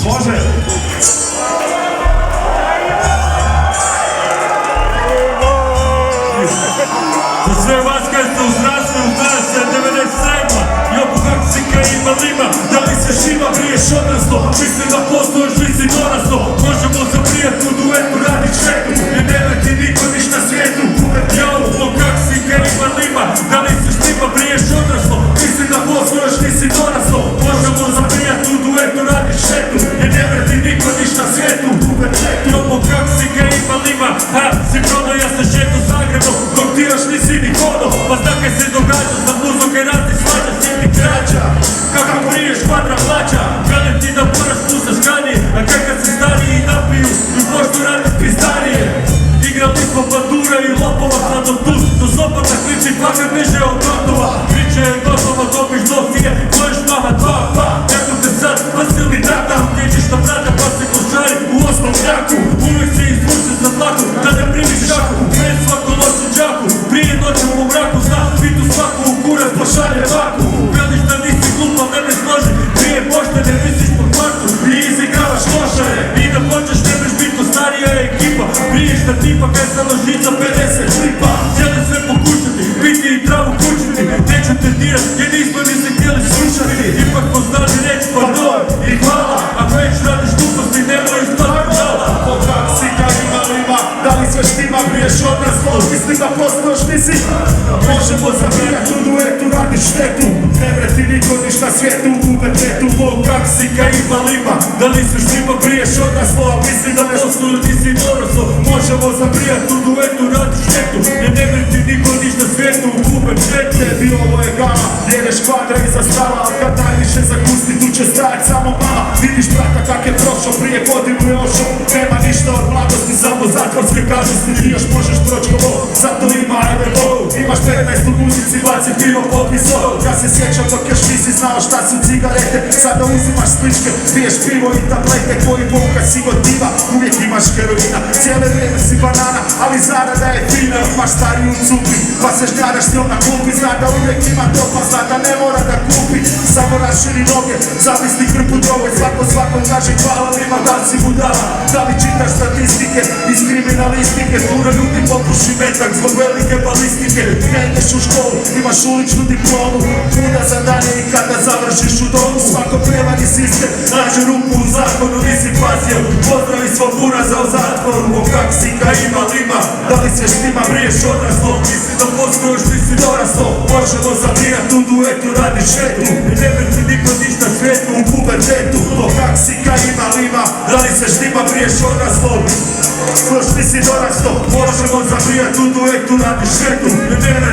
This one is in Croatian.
Može? Za sve vas kad ste uzrasli u nas je 97. Jopo kako si kaj ima lima, da li se šima briješ odnosno, mislim da postoješ li si dorasno. Možemo za prijatnu duetu radit štetu, jer nema ti niko niš na svijetu. Jopo kako si kaj ima lima, da li se štima briješ odnosno, mislim da postoješ li si dorasno. Možemo za prijatnu duetu radit štetu, jer nema ti niko niš na svijetu. Jopo kako si kaj ima lima, ha, si prodo ja se šetu Zagrebom, dok ti još nisi ni hodo, pa zna kaj se događa, za muzo kaj radi svađa, sjeti krađa. Kako priješ kvadra plaća, želim ti da moraš slušaš ranije, a kaj kad se stariji napiju i pošto radi pizdarije. Igrali smo bandura i lopova, hladom tu, do zopata kliči plaka beže od gotova. Priče je gotova, dobiš dosije, možeš maha dva, kako te sad, pa sil mi tata, utječeš na brata, pa se košari u osmom ljaku. Uvijek se izvuče za dlaku, da ne primiš šaku, pred svako noć u džaku, prije noću u mraku, zna pitu svaku u kurac, pošalje vaku. Veliš da nisi glupa, ne me složi, prije poštene visiš po kvartu i izigravaš lošare. I da hoćeš ne beš biti starija ekipa, priješ da tipa kaj se loži za 50 lipa. Htjeli sve pokušati, biti i travu kućiti, neću te dirat jer nismo ni se htjeli slušati. Ipak smo znali reći pardon i hvala, ako već radiš gluposti nemoj ispati dala. Kako si kaj ima lima, da li sve štima briješ odnosno, mislim da postoješ nisi. Možemo za prijatnu duetu radit štetu, ne bre ti niko niš na svijetu u pubertetu. Kako si kaj ima lima, da li sve štima briješ odnosno, a mislim da ne osnoju nisi doroslo. Možemo za prijatnu duetu radit štetu, jer ne bre ti niko niš na svijetu u pubertetu. Tebi ovo je gama, jedeš kvadra iza stala, al kad najviše zagusti tu će stajat samo mala. Vidiš brata kak je prošao, prije godinu je ošao, nema ništa od mladosti, samo zatvorske kažnosti. Ti još možeš proć ko ovo, zato ima ajde low. Imaš 15 u muzici, baci pivo, popni sol. Ja se sjećam dok još nisi znao šta su cigarete, sada uzimaš sličke, piješ pivo i tablete. Koji boka si gotiva, uvijek imaš heroina, cijele vrijeme si banana, ali zarada je fina. Imaš stariju cupi, pa se žnjaraš s njom na klupi, zna da uvijek ima to, pa zna da ne mora da kupi. Samo raširi noge, zavisni krpu droge, svako kaže hvala lima, da li si budala. Da li čitaš statistike iz kriminalistike, puno ljudi popuši metak zbog velike balistike. Ne ideš u školu, imaš uličnu diplomu, puda za dalje i kada završiš u domu. Svako prevari sistem, nađe rupu u zakonu, nisi pazio, pozdravi svog buraza u zatvoru. O kak si kaj ima lima, da li se štima briješ odraslo, misli da postoješ nisi doraslo. Možemo zabijat u duetu radit štetu, jer ne vrti niko niš na svijetu u pubertetu. O kak si kaj ima lima, da li se štima briješ odraslo, sluš nisi doraslo. Možemo zabijat u duetu radit štetu, jer ne